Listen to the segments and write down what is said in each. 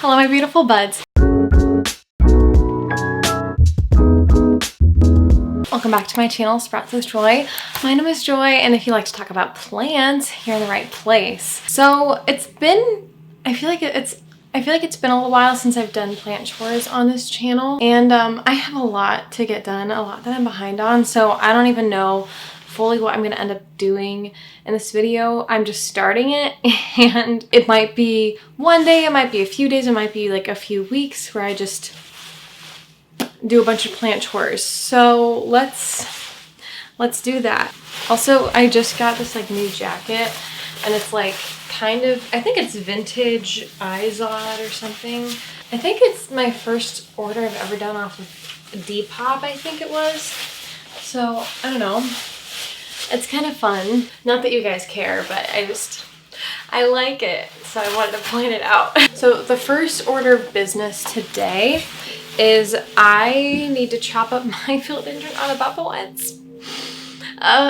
Hello, my beautiful buds. Welcome back to my channel, Sprouts with Joy. My name is Joy, and if you like to talk about plants, you're in the right place. So it's been, I feel like it's been a little while since I've done plant chores on this channel, and I have a lot to get done, a lot that I'm behind on, so I don't even know fully what I'm going to end up doing in this video. I'm just starting it, and it might be one day, it might be a few days, it might be like a few weeks where I just do a bunch of plant chores. So let's do that. Also, I just got this like new jacket, and it's like kind of, I think it's vintage Izod or something. I think it's my first order I've ever done off of Depop, I think it was. So I don't know. It's kind of fun. Not that you guys care, but I like it, so I wanted to point it out. So the first order of business today is I need to chop up my philodendron atabapoense.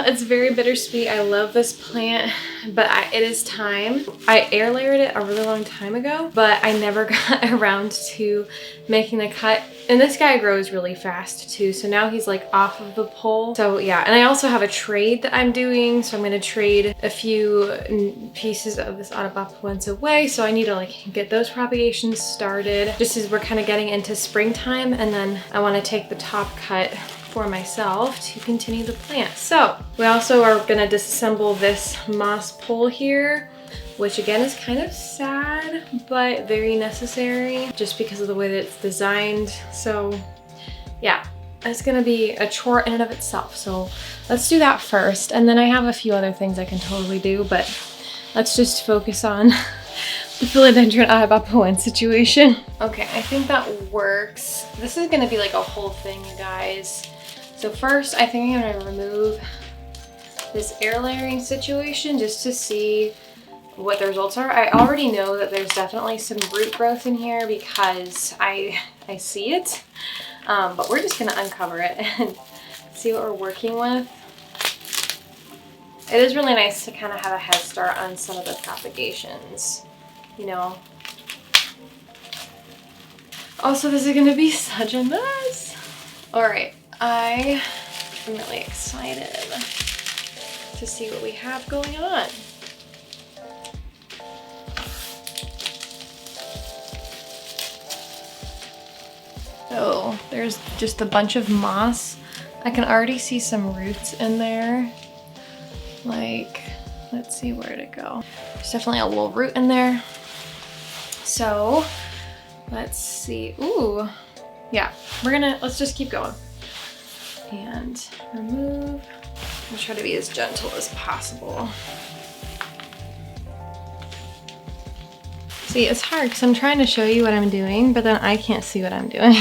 It's very bittersweet. I love this plant, but it is time. I air layered it a really long time ago, but I never got around to making the cut. And this guy grows really fast too, so now he's like off of the pole. So yeah, and I also have a trade that I'm doing, so I'm gonna trade a few pieces of this atabapoense away, so I need to like get those propagations started just as we're kind of getting into springtime, and then I want to take the top cut for myself to continue the plant. So we also are gonna disassemble this moss pole here, which again is kind of sad, but very necessary just because of the way that it's designed. So yeah, it's gonna be a chore in and of itself. So let's do that first. And then I have a few other things I can totally do, but let's just focus on the philodendron atabapoense situation. Okay, I think that works. This is gonna be like a whole thing, you guys. So first, I think I'm gonna remove this air layering situation just to see what the results are. I already know that there's definitely some root growth in here because I see it, but we're just gonna uncover it and see what we're working with. It is really nice to kind of have a head start on some of the propagations, you know. Also, this is gonna be such a mess. All right, I am really excited to see what we have going on. Oh, there's just a bunch of moss. I can already see some roots in there. Like, let's see where to go. There's definitely a little root in there. So, let's see. Ooh, yeah, let's just keep going. And remove. I'll try to be as gentle as possible. See, it's hard because I'm trying to show you what I'm doing, but then I can't see what I'm doing.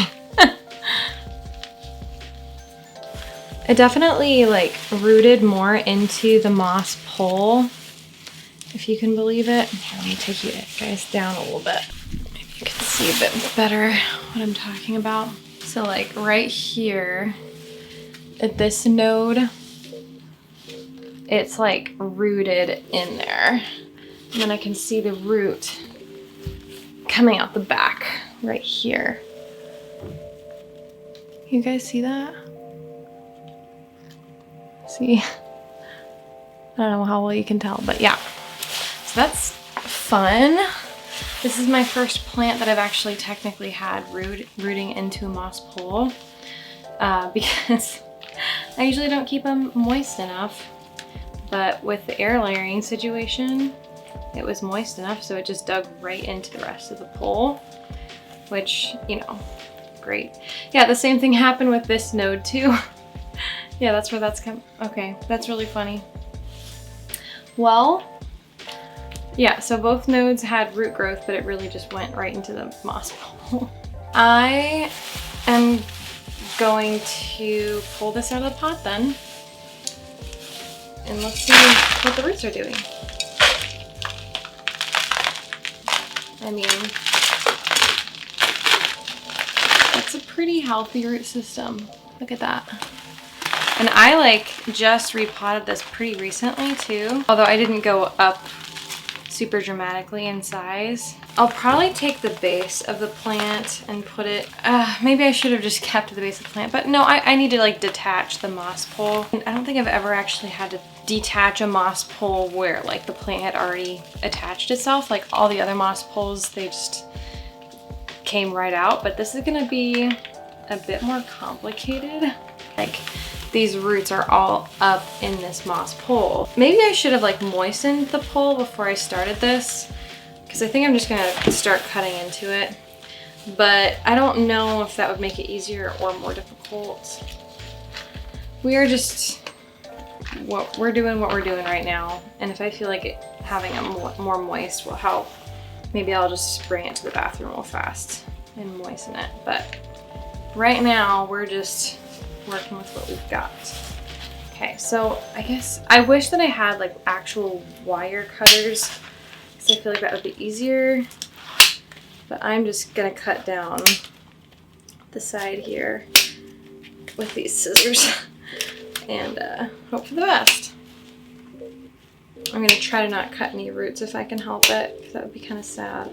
It definitely like rooted more into the moss pole, if you can believe it. Here, let me take you guys down a little bit. Maybe you can see a bit better what I'm talking about. So like right here at this node, it's like rooted in there. And then I can see the root coming out the back right here. You guys see that? See? I don't know how well you can tell, but yeah. So that's fun. This is my first plant that I've actually technically had rooting into a moss pole because I usually don't keep them moist enough. But with the air layering situation, it was moist enough, so it just dug right into the rest of the pole, which, you know, great. Yeah, the same thing happened with this node too. Yeah, that's where that's come. Okay, that's really funny. Well, yeah, so both nodes had root growth, but it really just went right into the moss pole. I am going to pull this out of the pot then, and let's see what the roots are doing. I mean, that's a pretty healthy root system. Look at that. And I like just repotted this pretty recently too, although I didn't go up super dramatically in size. I'll probably take the base of the plant and put it, maybe I should have just kept the base of the plant, but no, I need to like detach the moss pole. I don't think I've ever actually had to detach a moss pole where like the plant had already attached itself. Like all the other moss poles, they just came right out, but this is gonna be a bit more complicated. Like these roots are all up in this moss pole. Maybe I should have like moistened the pole before I started this, because I think I'm just gonna start cutting into it. But I don't know if that would make it easier or more difficult. We are just, we're doing what we're doing right now. And if I feel like having it more moist will help, maybe I'll just bring it to the bathroom real fast and moisten it. But right now we're just working with what we've got. Okay, so I guess I wish that I had like actual wire cutters, because I feel like that would be easier. But I'm just gonna cut down the side here with these scissors and hope for the best. I'm gonna try to not cut any roots if I can help it, because that would be kind of sad.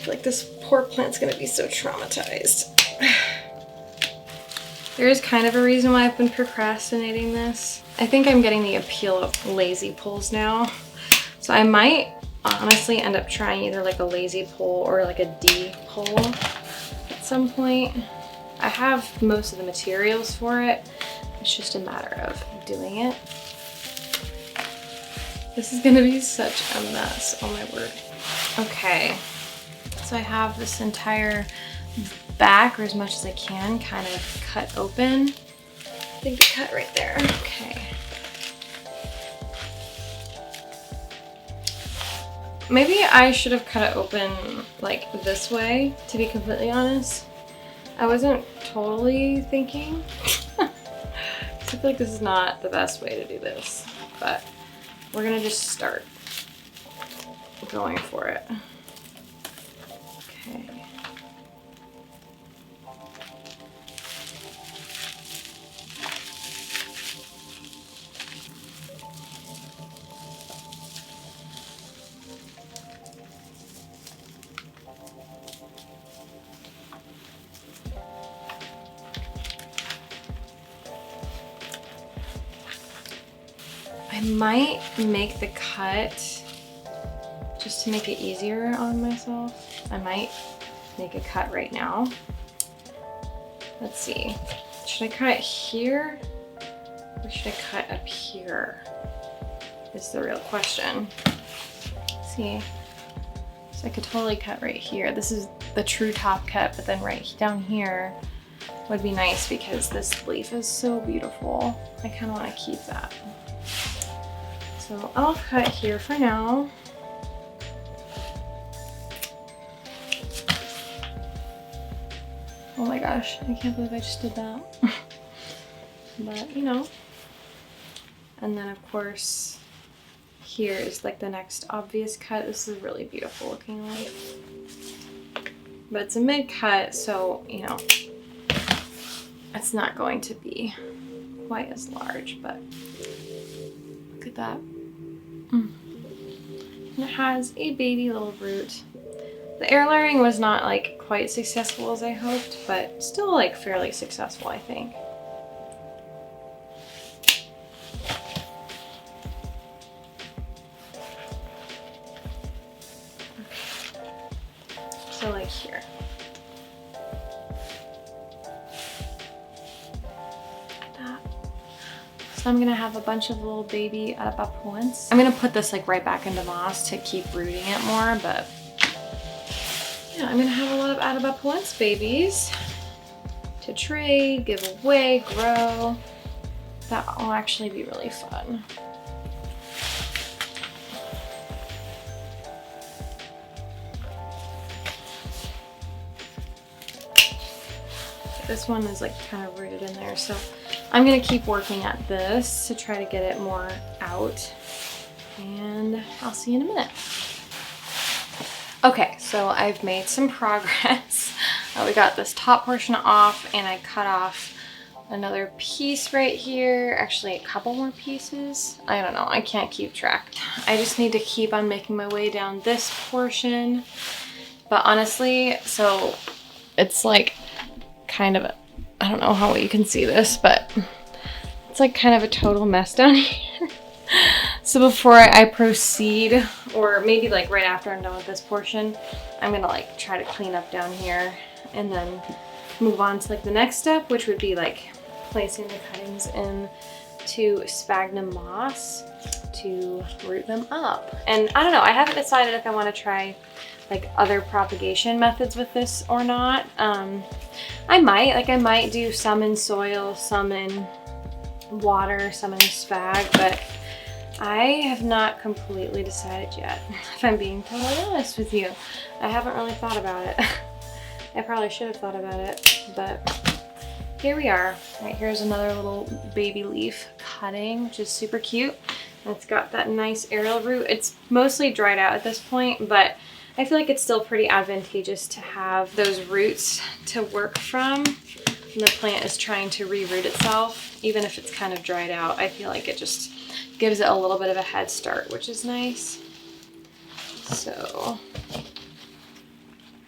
Like this poor plant's gonna be so traumatized. There is kind of a reason why I've been procrastinating this. I think I'm getting the appeal of lazy pulls now. So I might honestly end up trying either like a lazy pull or like a D pull at some point. I have most of the materials for it. It's just a matter of doing it. This is gonna be such a mess, oh my word. Okay. So I have this entire back, or as much as I can, kind of cut open. I think it cut right there. Okay. Maybe I should have cut it open like this way, to be completely honest. I wasn't totally thinking. I feel like this is not the best way to do this, but we're gonna just start going for it. Okay. I might make the cut just to make it easier on myself. I might make a cut right now. Let's see. Should I cut it here or should I cut up here? Is the real question. Let's see. So I could totally cut right here. This is the true top cut, but then right down here would be nice because this leaf is so beautiful. I kind of want to keep that. So I'll cut here for now. Oh my gosh, I can't believe I just did that. But you know. And then of course, here is like the next obvious cut. This is a really beautiful looking leaf. But it's a mid cut, so you know, it's not going to be quite as large, but look at that. And it has a baby little root. The air layering was not like quite successful as I hoped, but still like fairly successful, I think. So like here. So I'm gonna have a bunch of little baby atabapoense. I'm gonna put this like right back into moss to keep rooting it more, but yeah, I'm gonna have a lot of atabapoense babies to trade, give away, grow. That will actually be really fun. This one is like kind of rooted in there, so I'm gonna keep working at this to try to get it more out, and I'll see you in a minute. Okay, so I've made some progress. We got this top portion off, and I cut off another piece right here. Actually, a couple more pieces. I don't know. I can't keep track. I just need to keep on making my way down this portion. But honestly, so it's like kind of, I don't know how you can see this, but it's like kind of a total mess down here. So before I proceed, or maybe like right after I'm done with this portion, I'm gonna like try to clean up down here and then move on to like the next step, which would be like placing the cuttings into sphagnum moss to root them up. And I don't know, I haven't decided if I want to try like other propagation methods with this or not. I might do some in soil, some in water, some in spag, but I have not completely decided yet, if I'm being totally honest with you. I haven't really thought about it. I probably should have thought about it, but here we are. All right, here's another little baby leaf cutting, which is super cute. And it's got that nice aerial root. It's mostly dried out at this point, but I feel like it's still pretty advantageous to have those roots to work from when the plant is trying to reroot itself. Even if it's kind of dried out, I feel like it just gives it a little bit of a head start, which is nice. So, all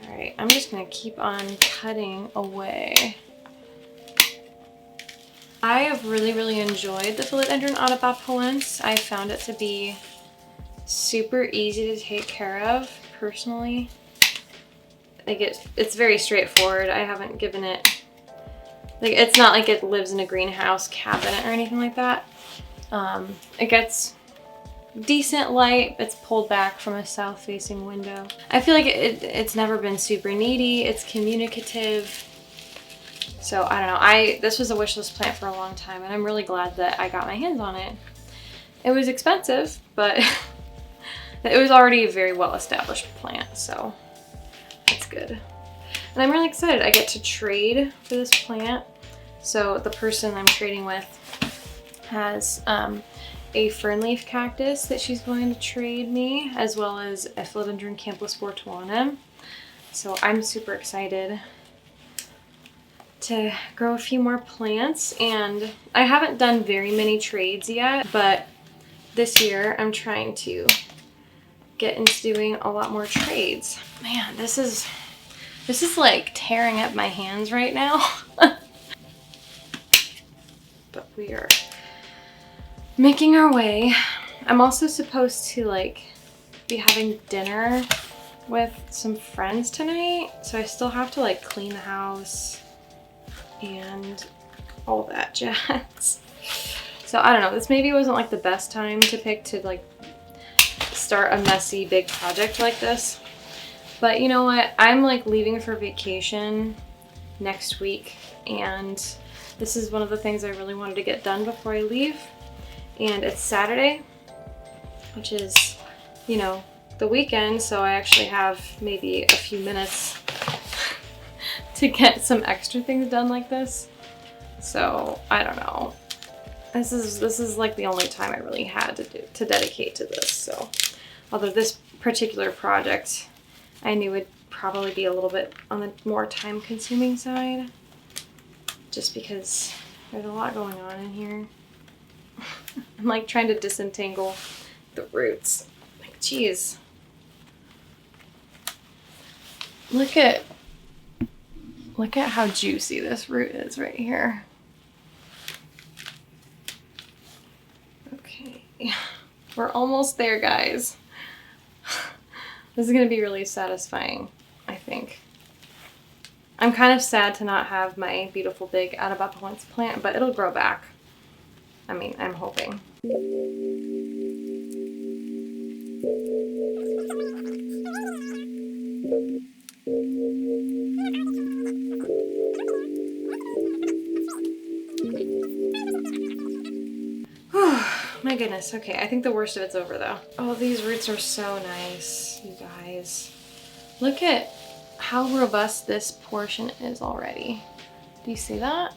right, I'm just gonna keep on cutting away. I have really enjoyed the philodendron atabapoense. I found it to be super easy to take care of personally. Like it's very straightforward. I haven't given it, like it's not like it lives in a greenhouse cabinet or anything like that. It gets decent light. It's pulled back from a south-facing window. I feel like it's never been super needy. It's communicative. So I don't know. This was a wish list plant for a long time, and I'm really glad that I got my hands on it. It was expensive, but it was already a very well-established plant, so that's good. And I'm really excited. I get to trade for this plant. So the person I'm trading with has a fern leaf cactus that she's going to trade me, as well as a philodendron camplosportuanum. So I'm super excited to grow a few more plants, and I haven't done very many trades yet, but this year I'm trying to get into doing a lot more trades. Man, this is like tearing up my hands right now. But we are making our way. I'm also supposed to like be having dinner with some friends tonight, so I still have to like clean the house and all that jazz. So I don't know, this maybe wasn't like the best time to pick to like start a messy big project like this, but you know what, I'm like leaving for vacation next week, and this is one of the things I really wanted to get done before I leave. And it's Saturday, which is, you know, the weekend, so I actually have maybe a few minutes to get some extra things done like this. So I don't know. This is like the only time I really had to dedicate to this. So although this particular project I knew would probably be a little bit on the more time-consuming side, just because there's a lot going on in here. I'm like trying to disentangle the roots. Like, geez. Look at how juicy this root is right here. Okay. We're almost there, guys. This is gonna be really satisfying, I think. I'm kind of sad to not have my beautiful big atabapoense plant, but it'll grow back. I mean, I'm hoping. My goodness, okay, I think the worst of it's over though. Oh, these roots are so nice, you guys. Look at how robust this portion is already. Do you see that?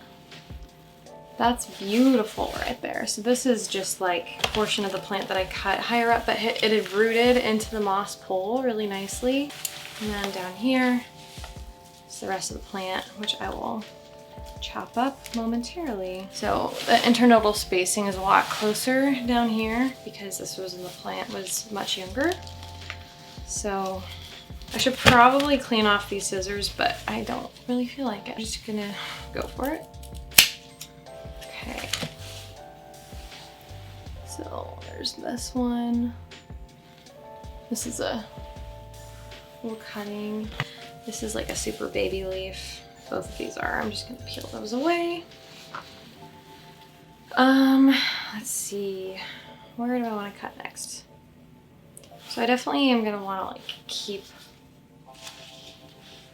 That's beautiful right there. So this is just like a portion of the plant that I cut higher up, but it had rooted into the moss pole really nicely. And then down here is the rest of the plant, which I will chop up momentarily. So the internodal spacing is a lot closer down here because this was when the plant was much younger. So I should probably clean off these scissors, but I don't really feel like it. I'm just gonna go for it. Okay. So there's this one. This is a little cutting. This is like a super baby leaf. Both of these are. I'm just gonna peel those away. Let's see. Where do I want to cut next? So I definitely am gonna want to like keep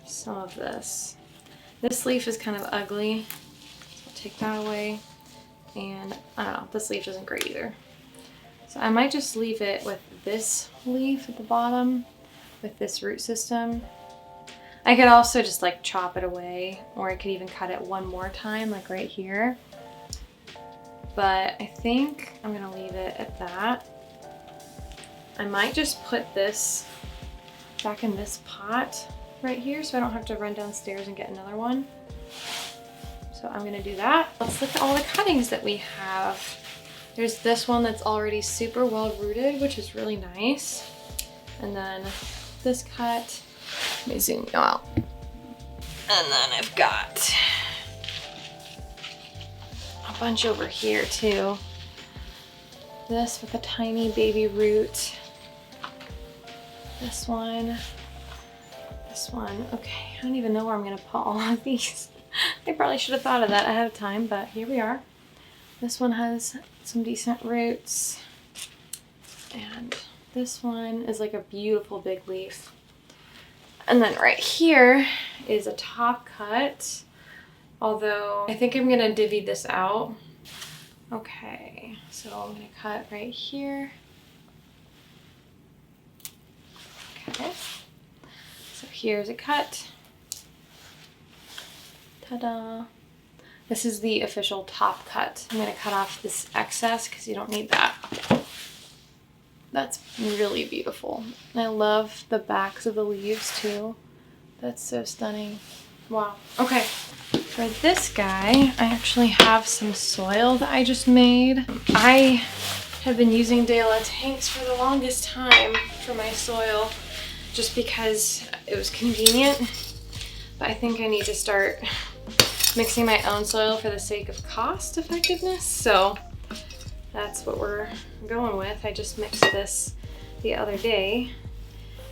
some of this. This leaf is kind of ugly, so I'll take that away. And I don't know, this leaf isn't great either. So I might just leave it with this leaf at the bottom with this root system. I could also just like chop it away, or I could even cut it one more time, like right here. But I think I'm gonna leave it at that. I might just put this back in this pot right here so I don't have to run downstairs and get another one. So I'm gonna do that. Let's look at all the cuttings that we have. There's this one that's already super well rooted, which is really nice. And then this cut, let me zoom you out. And then I've got a bunch over here too. This with a tiny baby root. This one. Okay, I don't even know where I'm gonna put all of these. I probably should have thought of that ahead of time, but here we are. This one has some decent roots. And this one is like a beautiful big leaf. And then right here is a top cut, although I think I'm gonna divvy this out. Okay, so I'm gonna cut right here. Okay, so here's a cut. Ta-da! This is the official top cut. I'm gonna cut off this excess because you don't need that. That's really beautiful. I love the backs of the leaves too. That's so stunning. Wow. Okay, for this guy, I actually have some soil that I just made. I have been using De La tanks for the longest time for my soil just because it was convenient. But I think I need to start mixing my own soil for the sake of cost effectiveness. So that's what we're going with. I just mixed this the other day.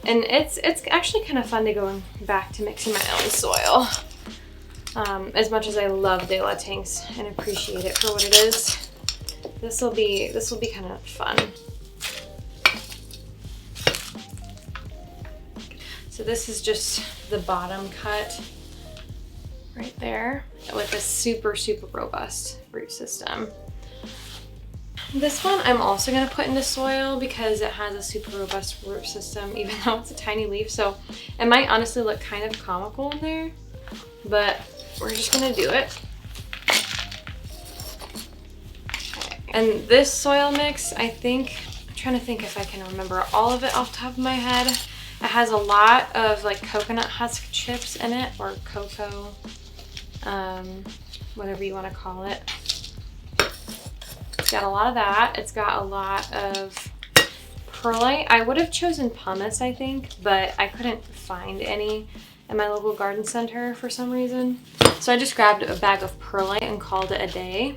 And it's actually kind of fun to go back to mixing my own soil. As much as I love De La tanks and appreciate it for what it is, this will be kind of fun. So this is just the bottom cut right there with a super robust root system. This one I'm also gonna put into soil because it has a super robust root system, even though it's a tiny leaf. So it might honestly look kind of comical in there, but we're just gonna do it. Okay. And this soil mix, I'm trying to think if I can remember all of it off the top of my head. It has a lot of like coconut husk chips in it, or cocoa, whatever you want to call it. It's got a lot of that. It's got a lot of perlite. I would have chosen pumice, I think, but I couldn't find any at my local garden center for some reason. So I just grabbed a bag of perlite and called it a day.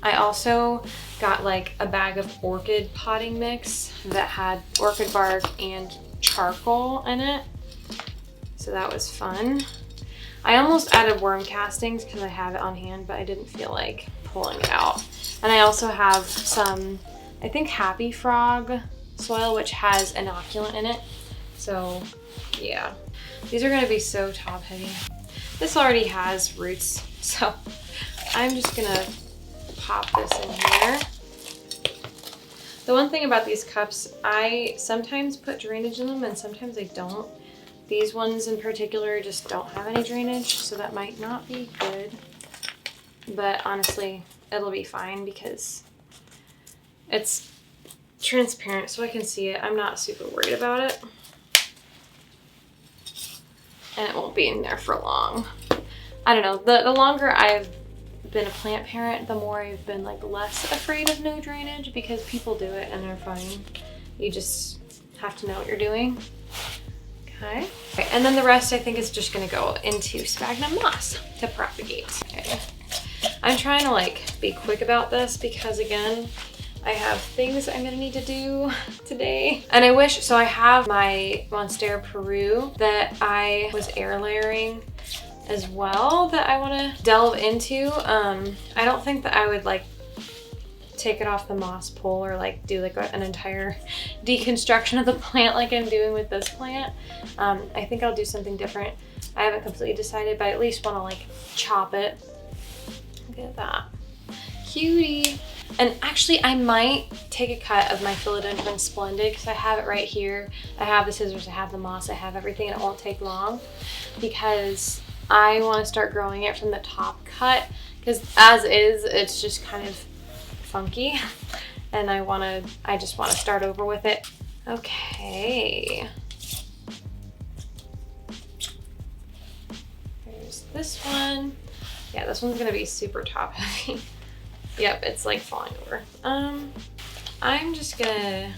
I also got like a bag of orchid potting mix that had orchid bark and charcoal in it. So that was fun. I almost added worm castings because I have it on hand, but I didn't feel like pulling it out. And I also have some, I think, Happy Frog soil, which has inoculant in it. So yeah, these are gonna be so top heavy. This already has roots, so I'm just gonna pop this in here. The one thing about these cups, I sometimes put drainage in them and sometimes I don't. These ones in particular just don't have any drainage, so that might not be good. But honestly, it'll be fine because it's transparent so I can see it. I'm not super worried about it. And it won't be in there for long. I don't know, the longer I've been a plant parent, the more I've been like less afraid of no drainage, because people do it and they're fine. You just have to know what you're doing. Okay. And then the rest I think is just gonna go into sphagnum moss to propagate. Okay. I'm trying to like be quick about this because again, I have things I'm gonna need to do today. And I wish, so I have my Monstera Peru that I was air layering as well that I wanna delve into. I don't think that I would like take it off the moss pole or like do like an entire deconstruction of the plant like I'm doing with this plant. I think I'll do something different. I haven't completely decided, but I at least want to like chop it. Look at that. Cutie. And actually I might take a cut of my philodendron splendid because I have it right here. I have the scissors, I have the moss, I have everything, and it won't take long because I want to start growing it from the top cut because as is, it's just kind of funky and I just want to start over with it. Okay. There's this one. Yeah, this one's gonna be super top heavy. Yep, it's like falling over. I'm just gonna,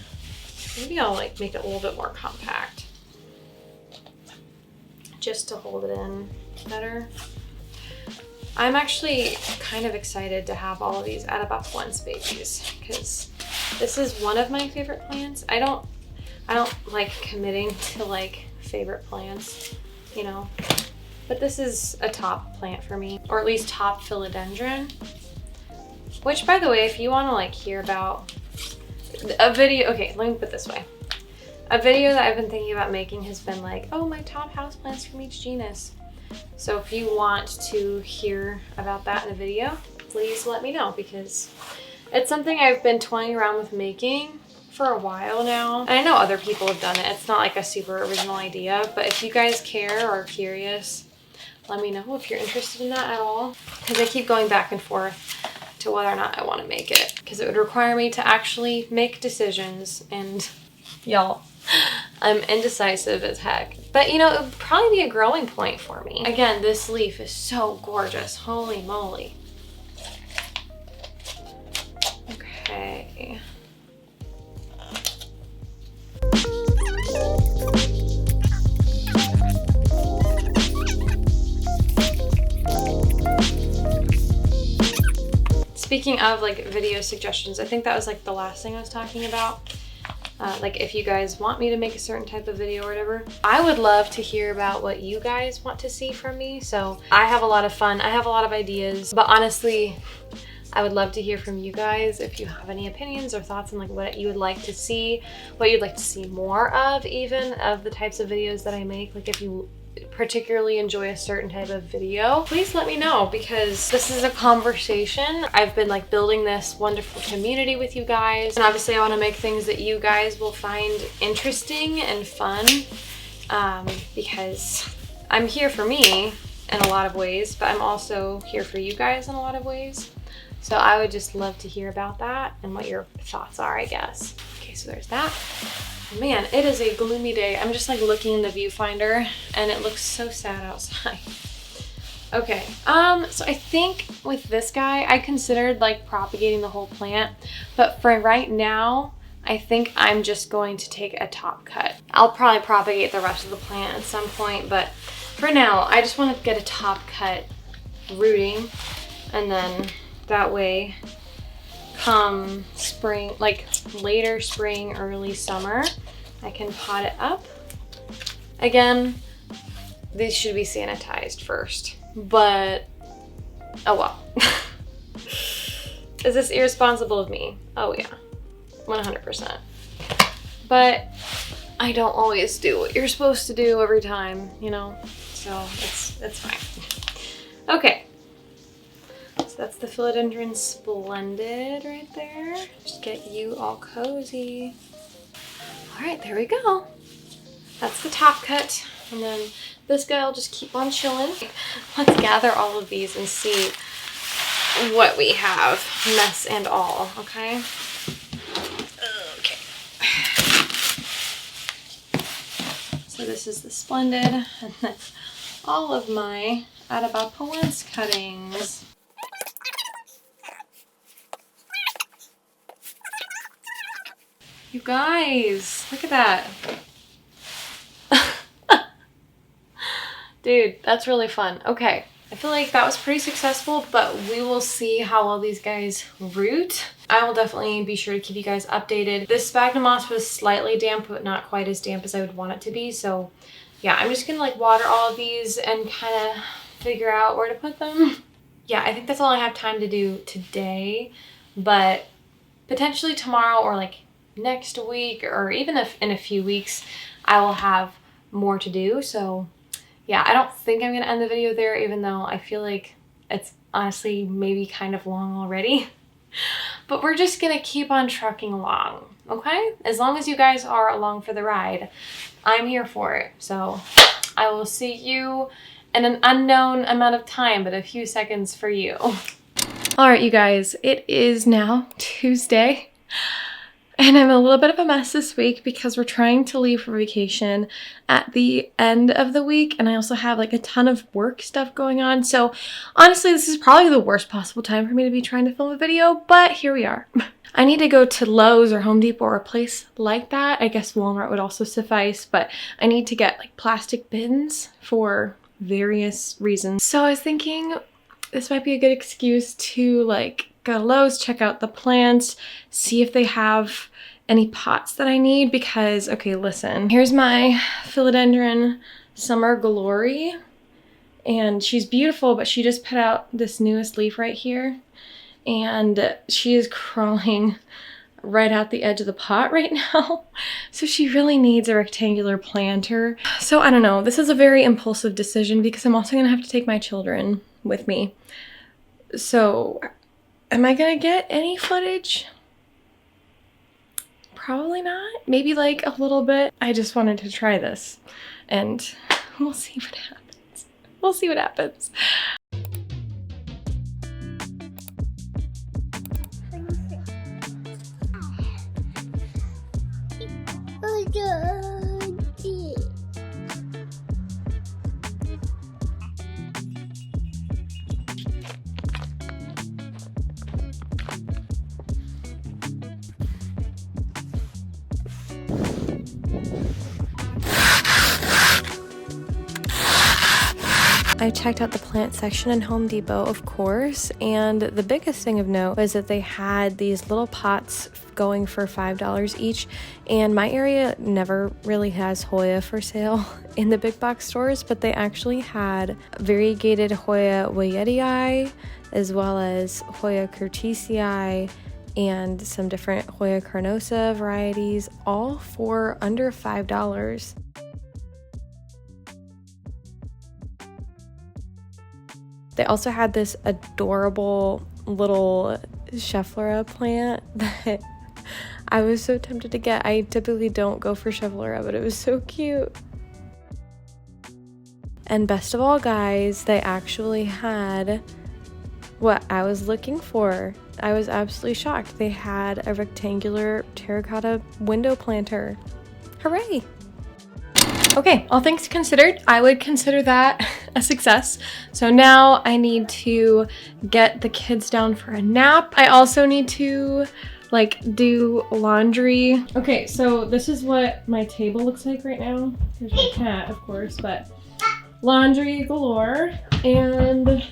maybe I'll like make it a little bit more compact just to hold it in better. I'm actually kind of excited to have all of these atabapoense babies because this is one of my favorite plants. I don't like committing to like favorite plants, you know, but this is a top plant for me, or at least top philodendron, which by the way, if you want to like hear about a video, okay, let me put it this way. A video that I've been thinking about making has been like, oh, my top houseplants from each genus. So if you want to hear about that in a video, please let me know because it's something I've been toying around with making for a while now. And I know other people have done it. It's not like a super original idea, but if you guys care or are curious, let me know if you're interested in that at all. Because I keep going back and forth to whether or not I want to make it because it would require me to actually make decisions, and y'all, I'm indecisive as heck. But you know, it would probably be a growing point for me. Again, this leaf is so gorgeous. Holy moly. Okay. Speaking of like video suggestions, I think that was like the last thing I was talking about. Like if you guys want me to make a certain type of video or whatever, I would love to hear about what you guys want to see from me. So I have a lot of fun. I have a lot of ideas, but honestly, I would love to hear from you guys if you have any opinions or thoughts on like what you would like to see, what you'd like to see more of, even of the types of videos that I make. Like if you particularly enjoy a certain type of video, please let me know because this is a conversation. I've been like building this wonderful community with you guys, and obviously I want to make things that you guys will find interesting and fun because I'm here for me in a lot of ways, but I'm also here for you guys in a lot of ways. So I would just love to hear about that and what your thoughts are, I guess. Okay, so there's that. Man, it is a gloomy day. I'm just like looking in the viewfinder and it looks so sad outside. Okay, so I think with this guy, I considered like propagating the whole plant, but for right now, I think I'm just going to take a top cut. I'll probably propagate the rest of the plant at some point, but for now, I just want to get a top cut rooting, and then that way, come spring, like later spring, early summer, I can pot it up. Again, these should be sanitized first, but oh well. Is this irresponsible of me? Oh yeah, 100%. But I don't always do what you're supposed to do every time, you know? So it's fine. Okay. So that's the philodendron splendid right there. Just get you all cozy. All right, there we go. That's the top cut. And then this guy will just keep on chilling. Let's gather all of these and see what we have, mess and all, okay? Okay. So this is the splendid, and then all of my atabapoense cuttings. You guys, look at that. Dude, that's really fun. Okay, I feel like that was pretty successful, but we will see how well these guys root. I will definitely be sure to keep you guys updated. This sphagnum moss was slightly damp, but not quite as damp as I would want it to be. So yeah, I'm just gonna like water all of these and kind of figure out where to put them. Yeah, I think that's all I have time to do today, but potentially tomorrow or like next week, or even if in a few weeks, I will have more to do. So yeah, I don't think I'm gonna end the video there, even though I feel like it's honestly maybe kind of long already. But we're just gonna keep on trucking along, okay? As long as you guys are along for the ride, I'm here for it. So I will see you in an unknown amount of time, but a few seconds for you. All right, you guys, it is now Tuesday. And I'm a little bit of a mess this week because we're trying to leave for vacation at the end of the week. And I also have like a ton of work stuff going on. So honestly, this is probably the worst possible time for me to be trying to film a video, but here we are. I need to go to Lowe's or Home Depot or a place like that. I guess Walmart would also suffice, but I need to get like plastic bins for various reasons. So I was thinking this might be a good excuse to like go to Lowe's, check out the plants, see if they have any pots that I need because, okay, listen, here's my philodendron Summer Glory, and she's beautiful, but she just put out this newest leaf right here, and she is crawling right out the edge of the pot right now. So she really needs a rectangular planter. So I don't know, this is a very impulsive decision because I'm also gonna have to take my children with me. So am I gonna get any footage? Probably not. Maybe like a little bit. I just wanted to try this and we'll see what happens. We'll see what happens. I checked out the plant section in Home Depot, of course, and the biggest thing of note was that they had these little pots going for $5 each, and my area never really has Hoya for sale in the big box stores, but they actually had variegated Hoya Weyettii as well as Hoya curtisii and some different Hoya carnosa varieties, all for under $5. They also had this adorable little Schefflera plant that I was so tempted to get. I typically don't go for Schefflera, but it was so cute. And best of all, guys, they actually had what I was looking for. I was absolutely shocked. They had a rectangular terracotta window planter. Hooray! Okay, all things considered, I would consider that a success. So now I need to get the kids down for a nap. I also need to like do laundry. Okay, so this is what my table looks like right now. There's my cat, of course, but laundry galore. And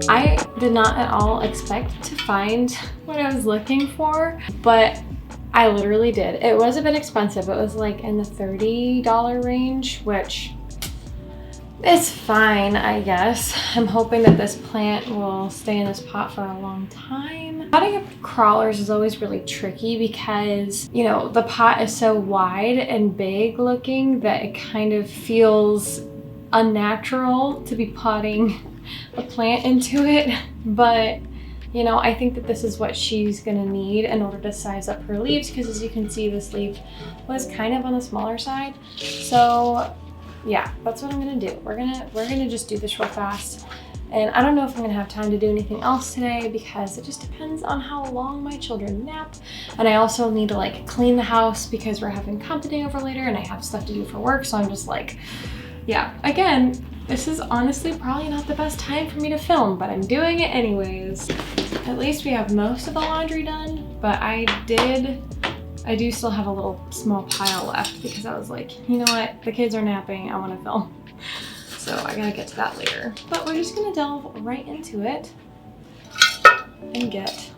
I did not at all expect to find what I was looking for, but I literally did. It was a bit expensive. It was like in the $30 range, which It's fine, I guess. I'm hoping that this plant will stay in this pot for a long time. Potting up crawlers is always really tricky because, you know, the pot is so wide and big looking that it kind of feels unnatural to be potting a plant into it. But, you know, I think that this is what she's gonna need in order to size up her leaves, because as you can see, this leaf was kind of on the smaller side. So yeah, that's what I'm gonna do. We're gonna just do this real fast. And I don't know if I'm gonna have time to do anything else today because it just depends on how long my children nap. And I also need to like clean the house because we're having company over later and I have stuff to do for work. So I'm just like, yeah, again, this is honestly probably not the best time for me to film, but I'm doing it anyways. At least we have most of the laundry done, but I do still have a little small pile left because I was like, you know what, the kids are napping, I want to film. So I gotta get to that later. But we're just gonna delve right into it and get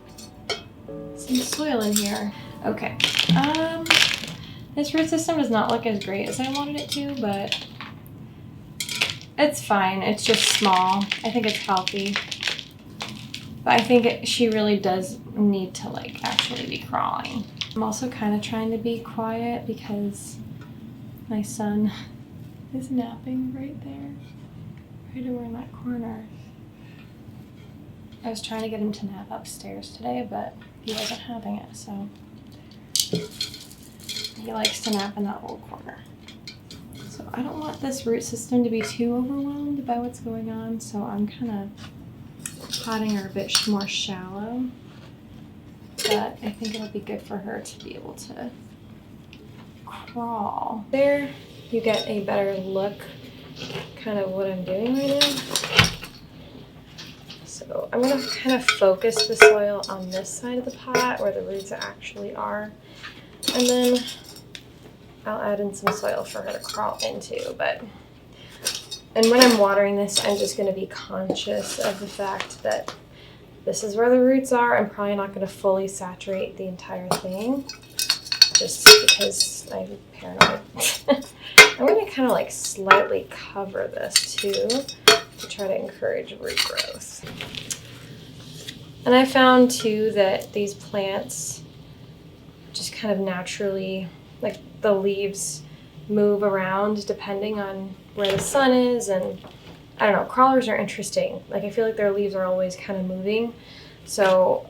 some soil in here. Okay, this root system does not look as great as I wanted it to, but it's fine. It's just small. I think it's healthy. But I think she really does need to like actually be crawling. I'm also kind of trying to be quiet because my son is napping right there, right over in that corner. I was trying to get him to nap upstairs today, but he wasn't having it, so he likes to nap in that little corner. So I don't want this root system to be too overwhelmed by what's going on, so I'm kind of potting her a bit more shallow. But I think it'll be good for her to be able to crawl. There you get a better look kind of what I'm doing right now. So I'm going to kind of focus the soil on this side of the pot where the roots actually are. And then I'll add in some soil for her to crawl into. And when I'm watering this, I'm just going to be conscious of the fact that this is where the roots are. I'm probably not going to fully saturate the entire thing just because I'm paranoid. I'm going to kind of like slightly cover this too to try to encourage root growth. And I found too that these plants just kind of naturally, like the leaves move around depending on where the sun is, and I don't know, crawlers are interesting. Like I feel like their leaves are always kind of moving. So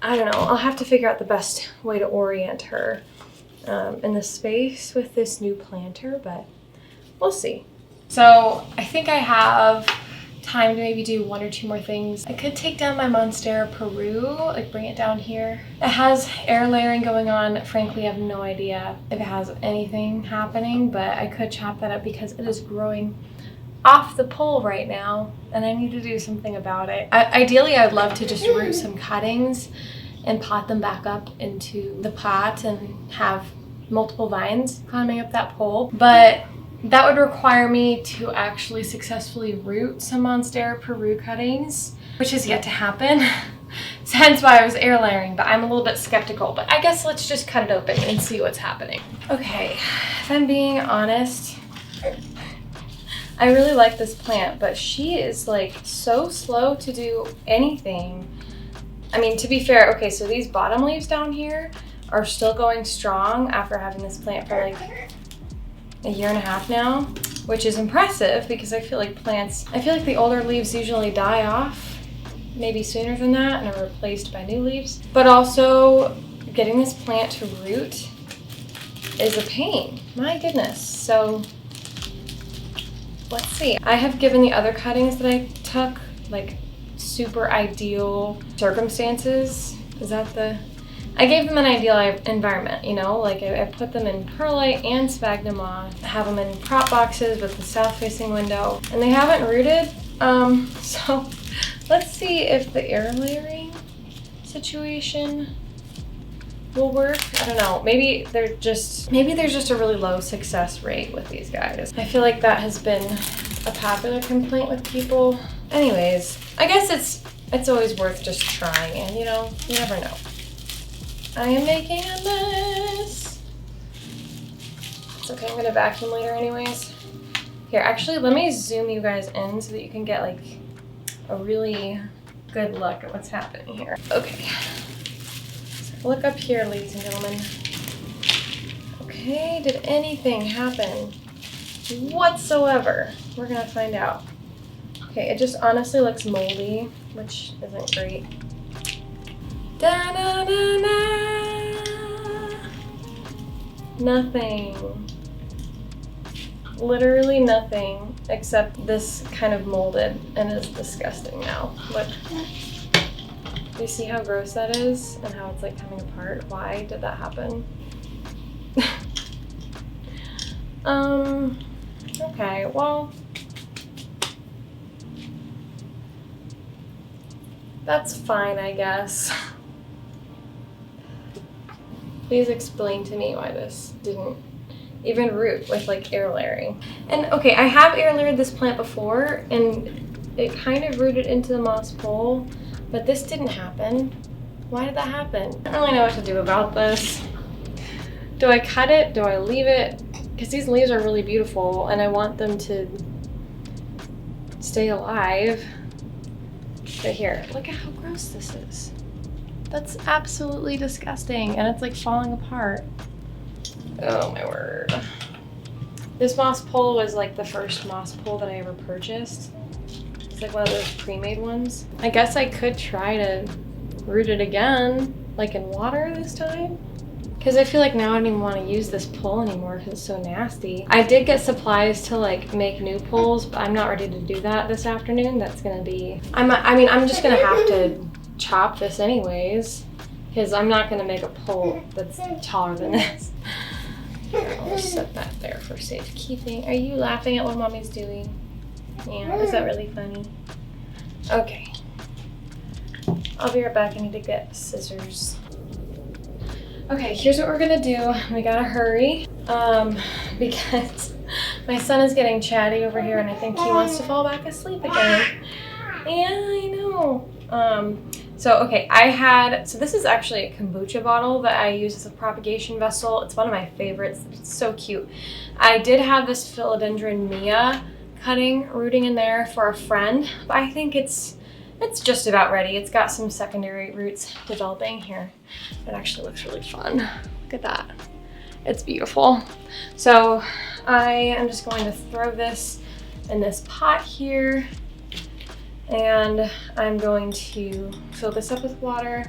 I don't know, I'll have to figure out the best way to orient her in the space with this new planter, but we'll see. So I think I have time to maybe do one or two more things. I could take down my Monstera Peru, like bring it down here. It has air layering going on. Frankly, I have no idea if it has anything happening, but I could chop that up because it is growing off the pole right now and I need to do something about it. Ideally, I'd love to just root some cuttings and pot them back up into the pot and have multiple vines climbing up that pole, but that would require me to actually successfully root some Monstera Peru cuttings, which is yet to happen. So hence why I was air layering, but I'm a little bit skeptical. But I guess let's just cut it open and see what's happening. Okay, if I'm being honest, I really like this plant, but she is like so slow to do anything. I mean, to be fair, okay, so these bottom leaves down here are still going strong after having this plant for like a year and a half now, which is impressive because I feel like the older leaves usually die off maybe sooner than that and are replaced by new leaves. But also getting this plant to root is a pain, my goodness. So let's see. I have given the other cuttings that I took like super ideal circumstances. Is that I gave them an ideal environment, you know, like I put them in perlite and sphagnum moss, have them in prop boxes with the south-facing window, and they haven't rooted. So let's see if the air layering situation will work. I don't know. Maybe there's just a really low success rate with these guys. I feel like that has been a popular complaint with people. Anyways, I guess it's always worth just trying, and you know, you never know. I am making a mess. It's okay, I'm gonna vacuum later anyways. Here, actually, let me zoom you guys in so that you can get like a really good look at what's happening here. Okay, so look up here, ladies and gentlemen. Okay, did anything happen whatsoever? We're gonna find out. Okay, it just honestly looks moldy, which isn't great. Da-na-na-na. Nothing. Literally nothing except this kind of molded and is disgusting now. Look. Do you see how gross that is and how it's like coming apart? Why did that happen? Okay, well, that's fine, I guess. Please explain to me why this didn't even root with like air layering. And okay, I have air layered this plant before and it kind of rooted into the moss pole, but this didn't happen. Why did that happen? I don't really know what to do about this. Do I cut it? Do I leave it? Because these leaves are really beautiful and I want them to stay alive. But here, look at how gross this is. That's absolutely disgusting and it's like falling apart. Oh my word. This moss pole was like the first moss pole that I ever purchased. It's like one of those pre-made ones. I guess I could try to root it again, like in water this time. Because I feel like now I don't even want to use this pole anymore because it's so nasty. I did get supplies to like make new poles, but I'm not ready to do that this afternoon. That's gonna be, I'm just gonna have to chop this anyways because I'm not gonna make a pole that's taller than this. Here, I'll just set that there for safekeeping. Are you laughing at what mommy's doing? Yeah, is that really funny? Okay. I'll be right back. I need to get scissors. Okay, here's what we're gonna do. We gotta hurry because my son is getting chatty over here and I think he wants to fall back asleep again. Yeah, I know. So this is actually a kombucha bottle that I use as a propagation vessel. It's one of my favorites. It's so cute. I did have this philodendron Mia cutting rooting in there for a friend, but I think it's just about ready. It's got some secondary roots developing here. It actually looks really fun. Look at that. It's beautiful. So I am just going to throw this in this pot here and I'm going to fill this up with water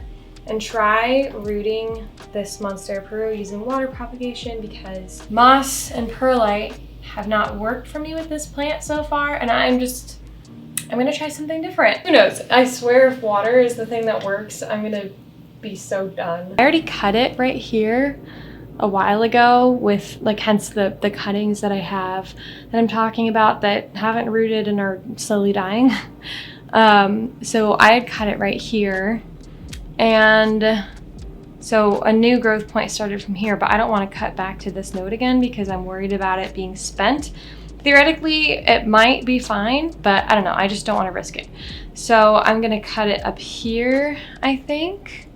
and try rooting this Monstera Peru using water propagation because moss and perlite have not worked for me with this plant so far and I'm gonna try something different. Who knows? I swear if water is the thing that works, I'm gonna be so done. I already cut it right here a while ago with like hence the cuttings that I have that I'm talking about that haven't rooted and are slowly dying. So I had cut it right here and so a new growth point started from here, but I don't want to cut back to this node again because I'm worried about it being spent. Theoretically, it might be fine, but I don't know. I just don't want to risk it. So I'm going to cut it up here, I think,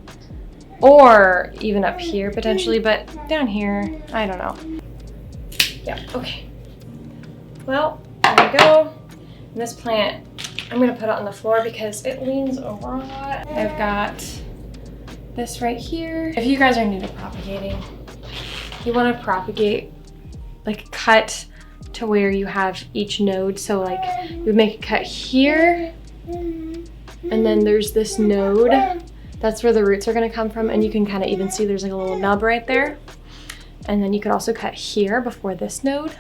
or even up here potentially, but down here, I don't know. Yeah, okay. Well, there we go. And this plant, I'm going to put it on the floor because it leans over a lot. I've got this right here. If you guys are new to propagating, you want to propagate, like cut to where you have each node. So like you would make a cut here and then there's this node. That's where the roots are gonna come from and you can kind of even see there's like a little nub right there. And then you could also cut here before this node.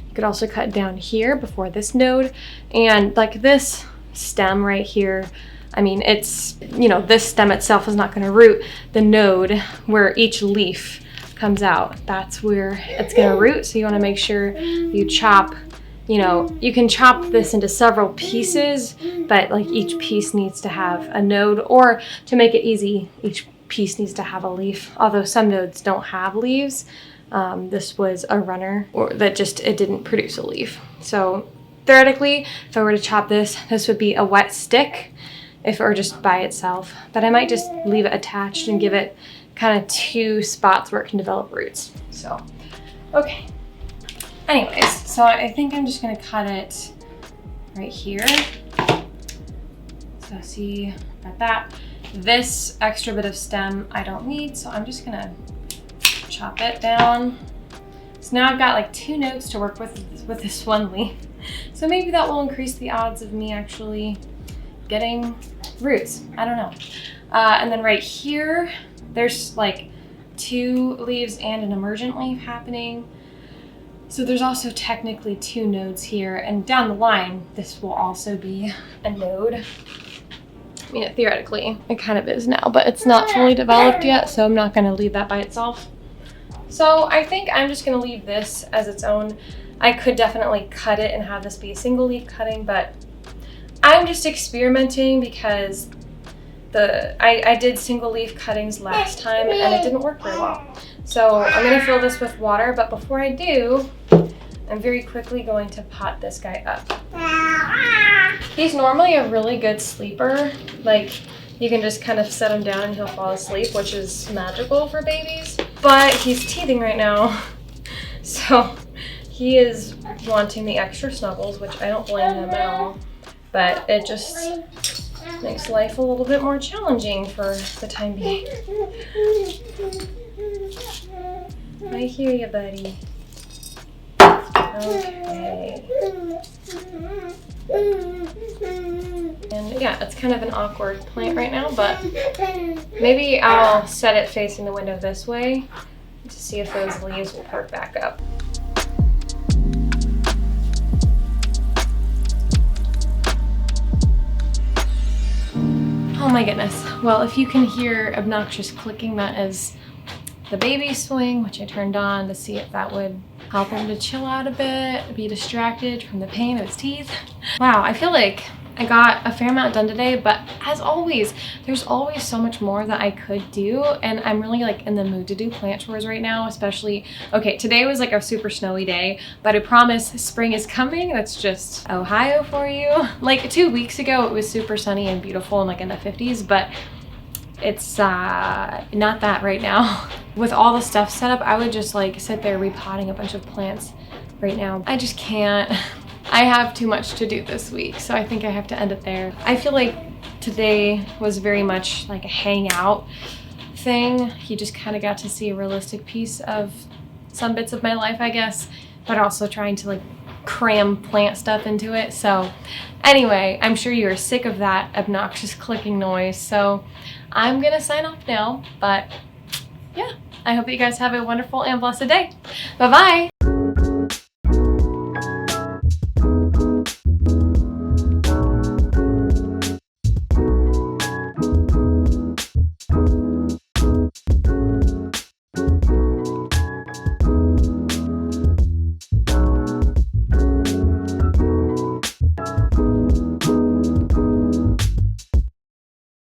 You could also cut down here before this node. And like this stem right here, I mean, it's, you know, this stem itself is not gonna root. The node where each leaf comes out, that's where it's gonna root. So you wanna make sure you chop, you know, you can chop this into several pieces, but like each piece needs to have a node, or to make it easy, each piece needs to have a leaf. Although some nodes don't have leaves. This was a runner or that just, it didn't produce a leaf. So theoretically, if I were to chop this, this would be a wet stick if it were just by itself, but I might just leave it attached and give it kind of two spots where it can develop roots. So, okay. Anyways, so I think I'm just gonna cut it right here. So see, got that. This extra bit of stem I don't need, so I'm just gonna chop it down. So now I've got like 2 notes to work with this one leaf. So maybe that will increase the odds of me actually getting roots. I don't know. And then right here, there's like 2 leaves and an emergent leaf happening. So there's also technically 2 nodes here, and down the line, this will also be a node. I mean, theoretically, it kind of is now, but it's not fully developed yet, so I'm not gonna leave that by itself. So I think I'm just gonna leave this as its own. I could definitely cut it and have this be a single leaf cutting, but I'm just experimenting because I did single leaf cuttings last time and it didn't work very well. So I'm gonna fill this with water, but before I do, I'm very quickly going to pot this guy up. He's normally a really good sleeper. Like, you can just kind of set him down and he'll fall asleep, which is magical for babies. But he's teething right now. So he is wanting the extra snuggles, which I don't blame him at all. But it just makes life a little bit more challenging for the time being. I hear you, buddy. Okay. And yeah, it's kind of an awkward plant right now, but maybe I'll set it facing the window this way to see if those leaves will perk back up. Oh my goodness. Well, if you can hear obnoxious clicking, that is the baby swing, which I turned on to see if that would help him to chill out a bit, be distracted from the pain of his teeth. Wow, I feel like I got a fair amount done today, but as always, there's always so much more that I could do, and I'm really like in the mood to do plant chores right now, especially, okay, today was like a super snowy day, but I promise spring is coming. That's just Ohio for you. Like 2 weeks ago, it was super sunny and beautiful and like in the 50s, but it's not that right now. With all the stuff set up, I would just like sit there repotting a bunch of plants right now. I just can't. I have too much to do this week, so I think I have to end it there. I feel like today was very much like a hangout thing. He just kind of got to see a realistic piece of some bits of my life, I guess, but also trying to like cram plant stuff into it. So anyway, I'm sure you are sick of that obnoxious clicking noise, so I'm gonna sign off now, but yeah, I hope that you guys have a wonderful and blessed day. Bye-bye.